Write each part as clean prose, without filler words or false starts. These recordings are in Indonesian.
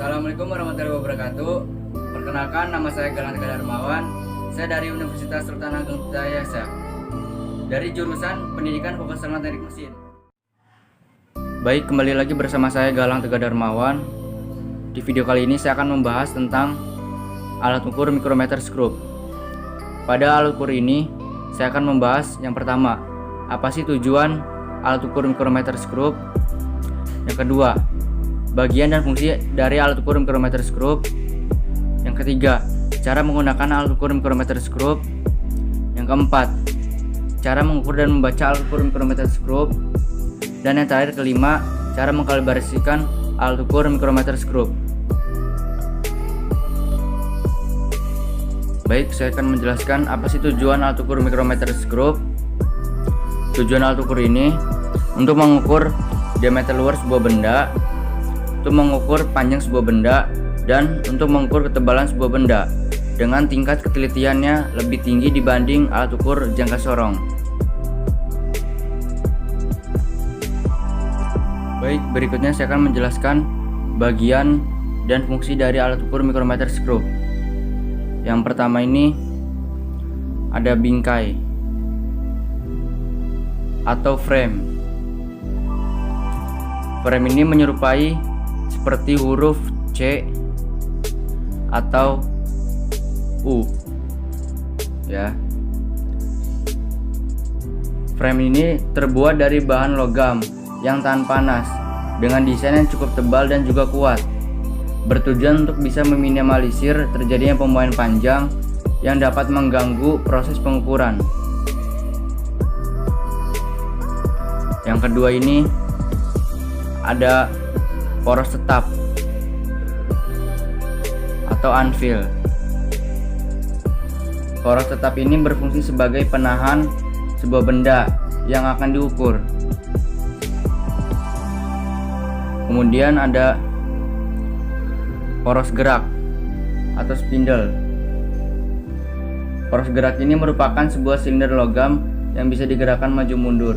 Assalamualaikum warahmatullahi wabarakatuh. Perkenalkan, nama saya Galang Tegar Darmawan. Saya dari Universitas Sultan Agung Tayasa, dari jurusan Pendidikan Vokasional Teknik Mesin. Baik, kembali lagi bersama saya Galang Tegar Darmawan. Di video kali ini saya akan membahas tentang alat ukur mikrometer skrup. Pada alat ukur ini saya akan membahas yang pertama, apa sih tujuan alat ukur mikrometer skrup? Yang kedua, bagian dan fungsi dari alat ukur mikrometer skrup. Yang ketiga, cara menggunakan alat ukur mikrometer skrup. Yang keempat, cara mengukur dan membaca alat ukur mikrometer skrup. Dan yang terakhir, kelima, cara mengkalibrasikan alat ukur mikrometer skrup. Baik, saya akan menjelaskan apa sih tujuan alat ukur mikrometer skrup. Tujuan alat ukur ini untuk mengukur diameter luar sebuah benda, untuk mengukur panjang sebuah benda, dan untuk mengukur ketebalan sebuah benda dengan tingkat ketelitiannya lebih tinggi dibanding alat ukur jangka sorong. Baik, berikutnya saya akan menjelaskan bagian dan fungsi dari alat ukur mikrometer skrup. Yang pertama ini ada bingkai atau frame. Frame ini menyerupai seperti huruf C atau U ya. Frame ini terbuat dari bahan logam yang tahan panas dengan desain yang cukup tebal dan juga kuat, bertujuan untuk bisa meminimalisir terjadinya pembuahan panjang yang dapat mengganggu proses pengukuran. Yang kedua ini ada poros tetap atau anvil. Poros tetap ini berfungsi sebagai penahan sebuah benda yang akan diukur. Kemudian ada poros gerak atau spindle. Poros gerak ini merupakan sebuah silinder logam yang bisa digerakkan maju mundur,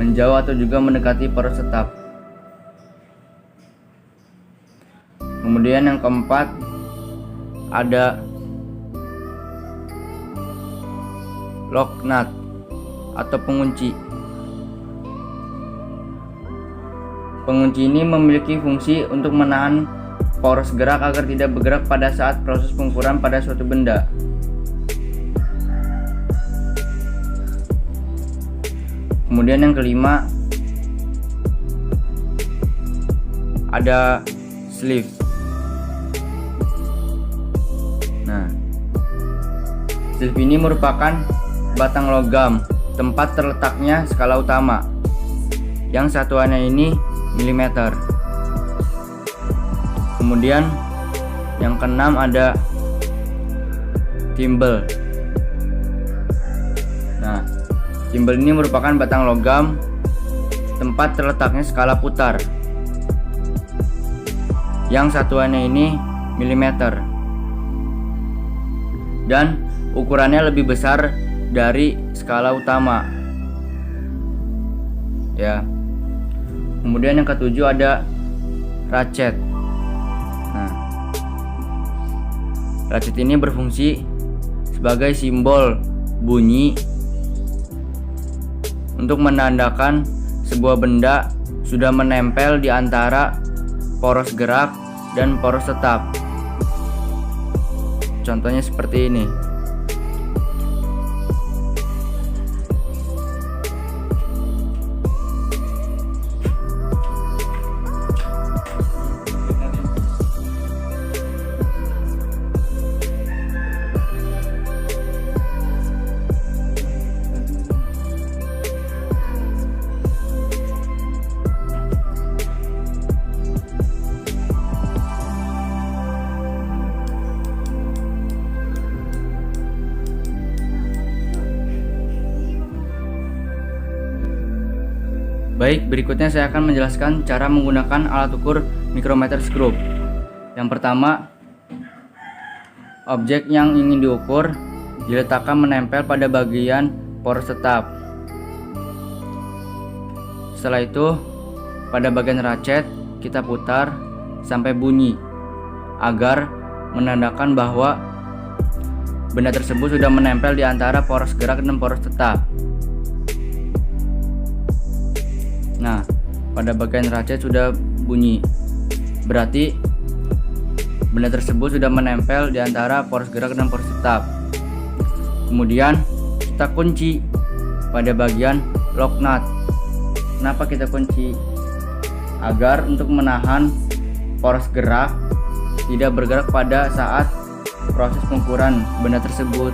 menjauh atau juga mendekati poros tetap. Kemudian yang keempat ada lock nut atau pengunci. Pengunci ini memiliki fungsi untuk menahan poros gerak agar tidak bergerak pada saat proses pengukuran pada suatu benda. Kemudian yang kelima ada sleeve. Nah, sleeve ini merupakan batang logam tempat terletaknya skala utama yang satuannya ini milimeter. Kemudian yang keenam ada thimble. Nah, thimble ini merupakan batang logam tempat terletaknya skala putar yang satuannya ini milimeter dan ukurannya lebih besar dari skala utama ya. Kemudian yang ketujuh ada ratchet. Nah, ratchet ini berfungsi sebagai simbol bunyi untuk menandakan sebuah benda sudah menempel di antara poros gerak dan poros tetap. Contohnya seperti ini. Baik, berikutnya saya akan menjelaskan cara menggunakan alat ukur mikrometer skrup. Yang pertama, objek yang ingin diukur diletakkan menempel pada bagian poros tetap. Setelah itu, pada bagian ratchet kita putar sampai bunyi agar menandakan bahwa benda tersebut sudah menempel di antara poros gerak dan poros tetap. Nah, pada bagian ratchet sudah bunyi, berarti benda tersebut sudah menempel di antara poros gerak dan poros tetap. Kemudian kita kunci pada bagian lock nut. Kenapa kita kunci? Agar untuk menahan poros gerak tidak bergerak pada saat proses pengukuran benda tersebut.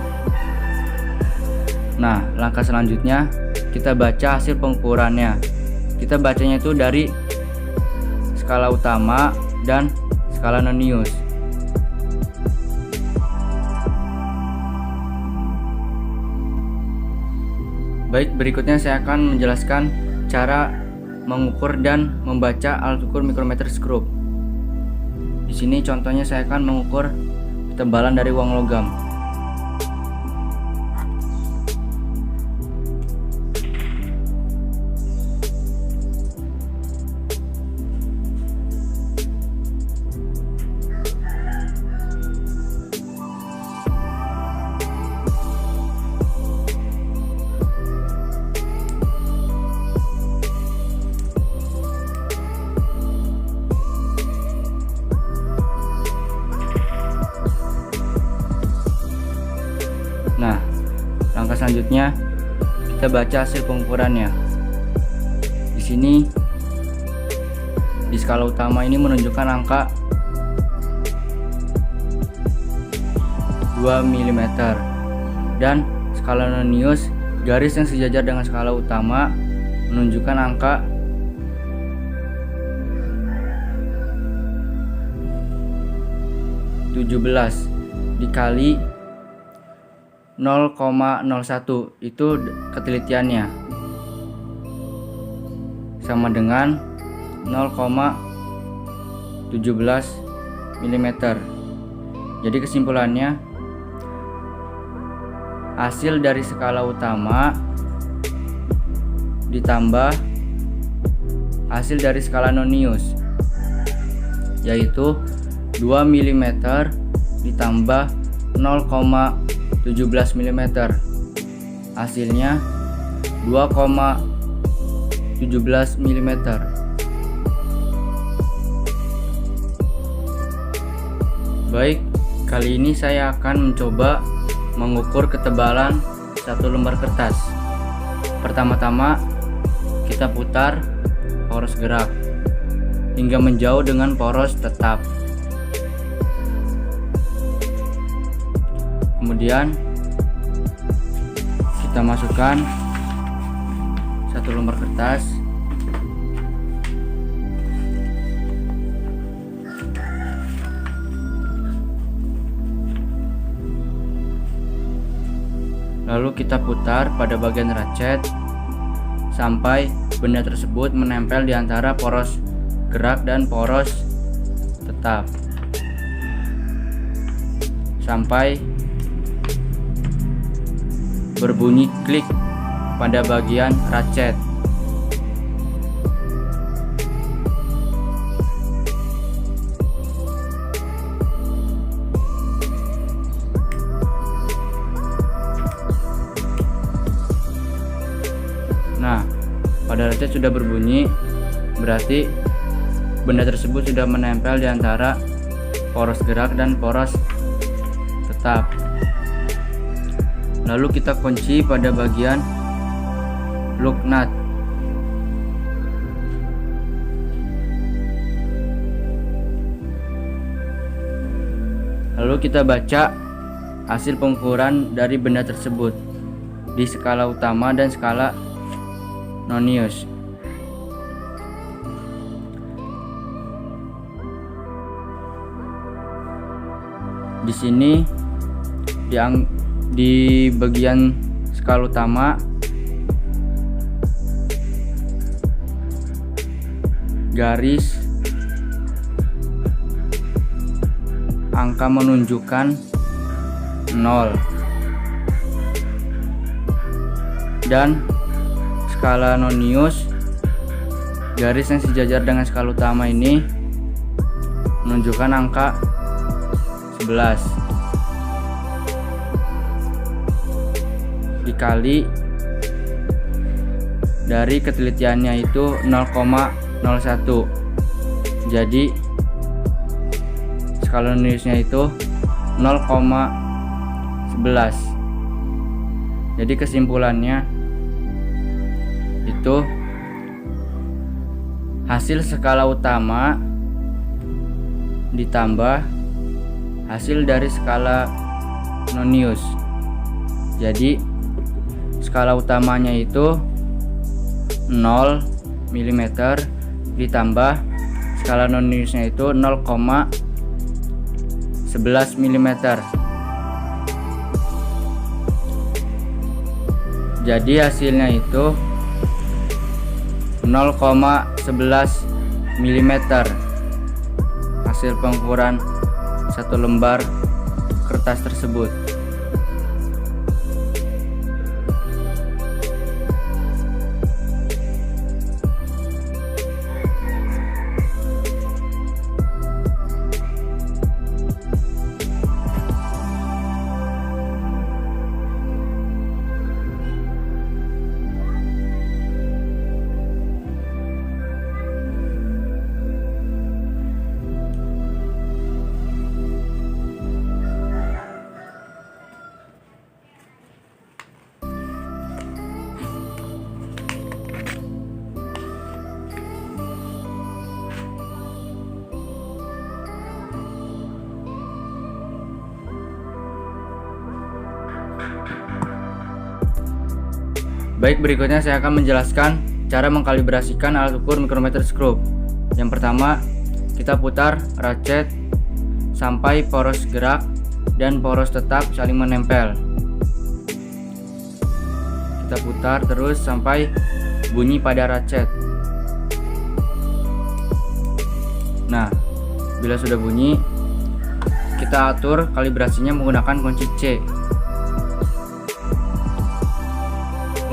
Nah, langkah selanjutnya kita baca hasil pengukurannya. Kita bacanya itu dari skala utama dan skala Nonius. Baik, berikutnya saya akan menjelaskan cara mengukur dan membaca alat ukur mikrometer skrup. Di sini contohnya saya akan mengukur ketebalan dari uang logam. Nah, langkah selanjutnya kita baca hasil pengukurannya. Di sini di skala utama ini menunjukkan angka 2 mm dan skala Nonius garis yang sejajar dengan skala utama menunjukkan angka 17 dikali 0,01, itu ketelitiannya sama dengan 0,17 mm. Jadi kesimpulannya, hasil dari skala utama ditambah hasil dari skala Nonius, yaitu 2 mm ditambah 0,17 mm, hasilnya 2,17 mm. Baik, kali ini saya akan mencoba mengukur ketebalan satu lembar kertas. Pertama-tama kita putar poros gerak hingga menjauh dengan poros tetap. Kemudian kita masukkan satu lembar kertas. Lalu kita putar pada bagian ratchet sampai benda tersebut menempel di antara poros gerak dan poros tetap, sampai berbunyi klik pada bagian ratchet. Nah, pada ratchet sudah berbunyi, berarti benda tersebut sudah menempel di antara poros gerak dan poros tetap. Lalu kita kunci pada bagian lock nut. Lalu kita baca hasil pengukuran dari benda tersebut di skala utama dan skala Nonius. Di sini di bagian skala utama garis angka menunjukkan 0, dan skala Nonius garis yang sejajar dengan skala utama ini menunjukkan angka 11 dikali dari ketelitiannya itu 0,01. Jadi skala noniusnya itu 0,11. Jadi kesimpulannya itu hasil skala utama ditambah hasil dari skala nonius. Jadi skala utamanya itu 0 mm ditambah skala noniusnya itu 0,11 mm. Jadi hasilnya itu 0,11 mm hasil pengukuran satu lembar kertas tersebut. Baik, berikutnya saya akan menjelaskan cara mengkalibrasikan alat ukur mikrometer skrup. Yang pertama, kita putar ratchet sampai poros gerak dan poros tetap saling menempel. Kita putar terus sampai bunyi pada ratchet. Nah, bila sudah bunyi, kita atur kalibrasinya menggunakan kunci C.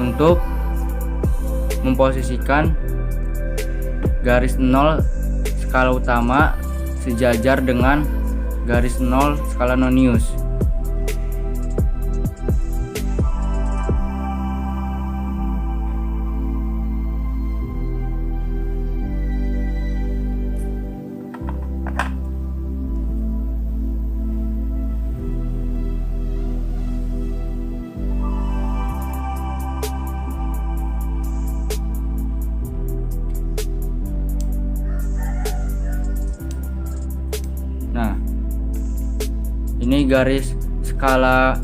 Untuk memposisikan garis 0 skala utama sejajar dengan garis 0 skala nonius. Nah, ini garis skala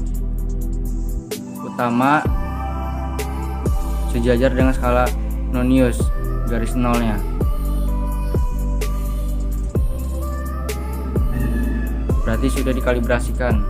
utama sejajar dengan skala nonius, garis nolnya. Berarti sudah dikalibrasikan.